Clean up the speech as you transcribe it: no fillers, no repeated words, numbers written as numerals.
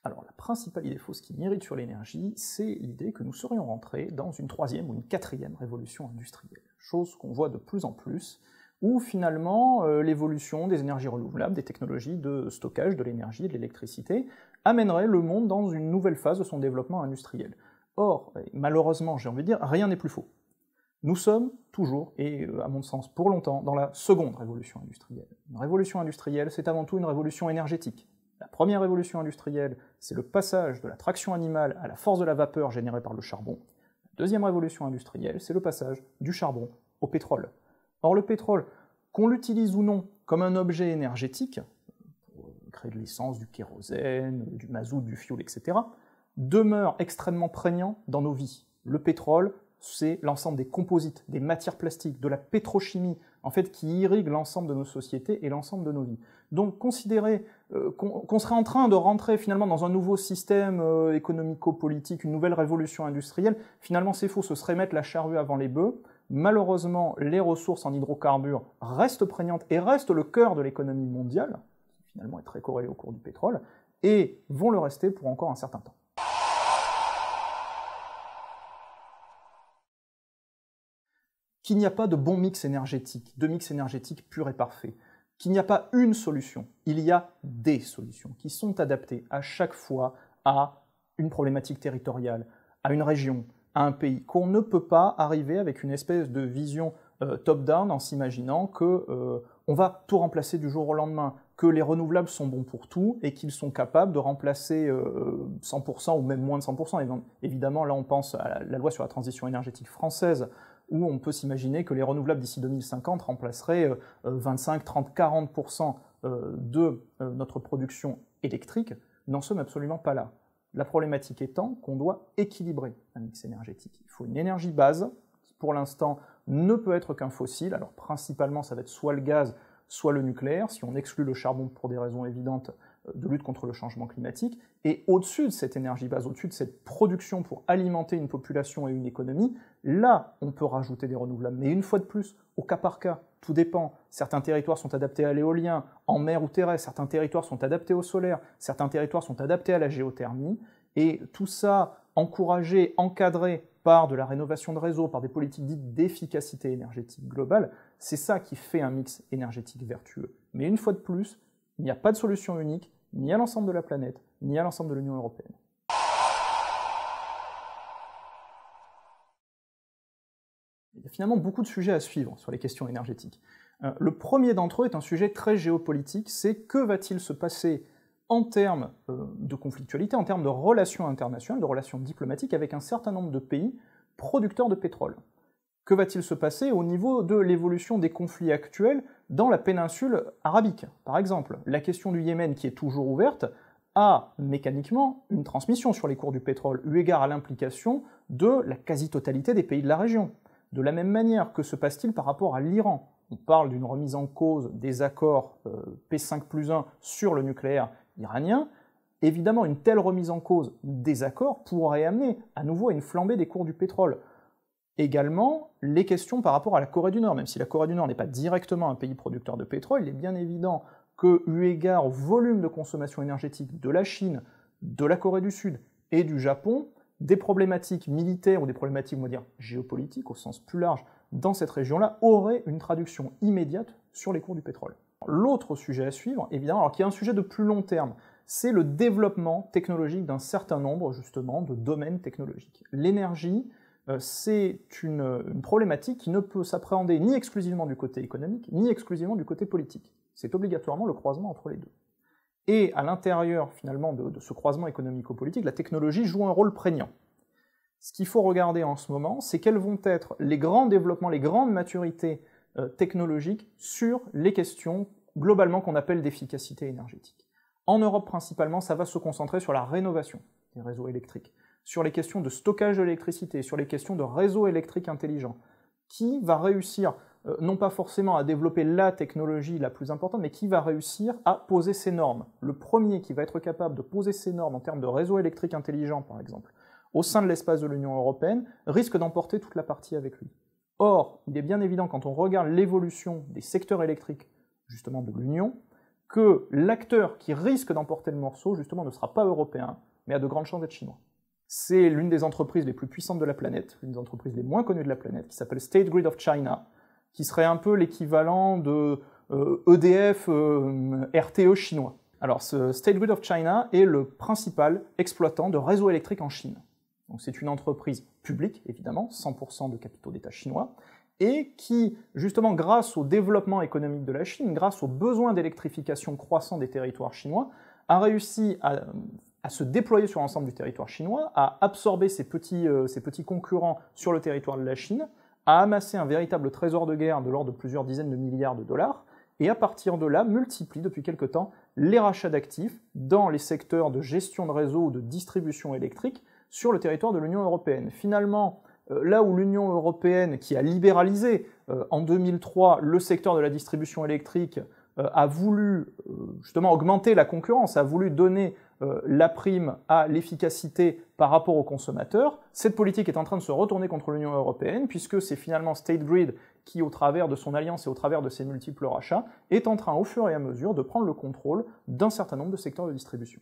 Alors, la principale idée fausse qui m'irrite sur l'énergie, c'est l'idée que nous serions rentrés dans une troisième ou une quatrième révolution industrielle. Chose qu'on voit de plus en plus, où finalement l'évolution des énergies renouvelables, des technologies de stockage de l'énergie et de l'électricité, amènerait le monde dans une nouvelle phase de son développement industriel. Or, malheureusement, j'ai envie de dire, rien n'est plus faux. Nous sommes toujours, et à mon sens pour longtemps, dans la seconde révolution industrielle. Une révolution industrielle, c'est avant tout une révolution énergétique. La première révolution industrielle, c'est le passage de la traction animale à la force de la vapeur générée par le charbon. La deuxième révolution industrielle, c'est le passage du charbon au pétrole. Or le pétrole, qu'on l'utilise ou non comme un objet énergétique, pour créer de l'essence, du kérosène, du mazout, du fioul, etc., demeure extrêmement prégnant dans nos vies. Le pétrole, c'est l'ensemble des composites, des matières plastiques, de la pétrochimie, en fait, qui irrigue l'ensemble de nos sociétés et l'ensemble de nos vies. Donc considérer qu'on serait en train de rentrer finalement dans un nouveau système économico-politique, une nouvelle révolution industrielle, finalement c'est faux, ce serait mettre la charrue avant les bœufs. Malheureusement, les ressources en hydrocarbures restent prégnantes et restent le cœur de l'économie mondiale, qui finalement est très corrélée au cours du pétrole, et vont le rester pour encore un certain temps. Qu'il n'y a pas de bon mix énergétique, de mix énergétique pur et parfait, qu'il n'y a pas une solution, il y a des solutions qui sont adaptées à chaque fois à une problématique territoriale, à une région, à un pays, qu'on ne peut pas arriver avec une espèce de vision top-down en s'imaginant que on va tout remplacer du jour au lendemain, que les renouvelables sont bons pour tout et qu'ils sont capables de remplacer 100% ou même moins de 100%. Évidemment, là on pense à la loi sur la transition énergétique française, où on peut s'imaginer que les renouvelables d'ici 2050 remplaceraient 25, 30, 40% de notre production électrique. N'en sommes absolument pas là. La problématique étant qu'on doit équilibrer un mix énergétique. Il faut une énergie base, qui pour l'instant ne peut être qu'un fossile, alors principalement ça va être soit le gaz, soit le nucléaire, si on exclut le charbon pour des raisons évidentes de lutte contre le changement climatique, et au-dessus de cette énergie base, au-dessus de cette production pour alimenter une population et une économie, là on peut rajouter des renouvelables, mais une fois de plus, au cas par cas, tout dépend. Certains territoires sont adaptés à l'éolien, en mer ou terrestre, certains territoires sont adaptés au solaire, certains territoires sont adaptés à la géothermie, et tout ça encouragé, encadré par de la rénovation de réseaux, par des politiques dites d'efficacité énergétique globale, c'est ça qui fait un mix énergétique vertueux. Mais une fois de plus, il n'y a pas de solution unique, ni à l'ensemble de la planète, ni à l'ensemble de l'Union européenne. Il y a finalement beaucoup de sujets à suivre sur les questions énergétiques. Le premier d'entre eux est un sujet très géopolitique, c'est que va-t-il se passer en termes de conflictualité, en termes de relations internationales, de relations diplomatiques avec un certain nombre de pays producteurs de pétrole. Que va-t-il se passer au niveau de l'évolution des conflits actuels dans la péninsule arabique, par exemple? La question du Yémen, qui est toujours ouverte, a mécaniquement une transmission sur les cours du pétrole, eu égard à l'implication de la quasi-totalité des pays de la région. De la même manière, que se passe-t-il par rapport à l'Iran? On parle d'une remise en cause des accords P5+1 sur le nucléaire iranien. Évidemment, une telle remise en cause des accords pourrait amener à nouveau à une flambée des cours du pétrole. Également, les questions par rapport à la Corée du Nord, même si la Corée du Nord n'est pas directement un pays producteur de pétrole, il est bien évident que, eu égard au volume de consommation énergétique de la Chine, de la Corée du Sud et du Japon, des problématiques militaires ou des problématiques, on va dire, géopolitiques au sens plus large dans cette région-là auraient une traduction immédiate sur les cours du pétrole. L'autre sujet à suivre, évidemment, alors qui est un sujet de plus long terme, c'est le développement technologique d'un certain nombre, justement, de domaines technologiques. L'énergie, c'est une problématique qui ne peut s'appréhender ni exclusivement du côté économique, ni exclusivement du côté politique. C'est obligatoirement le croisement entre les deux. Et à l'intérieur, finalement, de ce croisement économico-politique, la technologie joue un rôle prégnant. Ce qu'il faut regarder en ce moment, c'est quels vont être les grands développements, les grandes maturités technologiques sur les questions, globalement, qu'on appelle d'efficacité énergétique. En Europe, principalement, ça va se concentrer sur la rénovation des réseaux électriques, sur les questions de stockage de l'électricité, sur les questions de réseaux électriques intelligents. Qui va réussir, non pas forcément à développer la technologie la plus importante, mais qui va réussir à poser ses normes. Le premier qui va être capable de poser ses normes en termes de réseaux électriques intelligents, par exemple, au sein de l'espace de l'Union européenne, risque d'emporter toute la partie avec lui. Or, il est bien évident, quand on regarde l'évolution des secteurs électriques, justement de l'Union, que l'acteur qui risque d'emporter le morceau, justement, ne sera pas européen, mais a de grandes chances d'être chinois. C'est l'une des entreprises les plus puissantes de la planète, l'une des entreprises les moins connues de la planète, qui s'appelle State Grid of China, qui serait un peu l'équivalent de EDF RTE chinois. Alors, ce State Grid of China est le principal exploitant de réseaux électriques en Chine. Donc c'est une entreprise publique, évidemment, 100% de capitaux d'État chinois, et qui, justement, grâce au développement économique de la Chine, grâce aux besoins d'électrification croissants des territoires chinois, a réussi à se déployer sur l'ensemble du territoire chinois, à absorber ses petits concurrents sur le territoire de la Chine, à amasser un véritable trésor de guerre de l'ordre de plusieurs dizaines de milliards de dollars, et à partir de là, multiplie depuis quelque temps les rachats d'actifs dans les secteurs de gestion de réseau ou de distribution électrique sur le territoire de l'Union européenne. Finalement, là où l'Union européenne, qui a libéralisé en 2003 le secteur de la distribution électrique, a voulu justement augmenter la concurrence, a voulu donner la prime à l'efficacité par rapport aux consommateurs, cette politique est en train de se retourner contre l'Union européenne, puisque c'est finalement State Grid qui, au travers de son alliance et au travers de ses multiples rachats, est en train, au fur et à mesure, de prendre le contrôle d'un certain nombre de secteurs de distribution.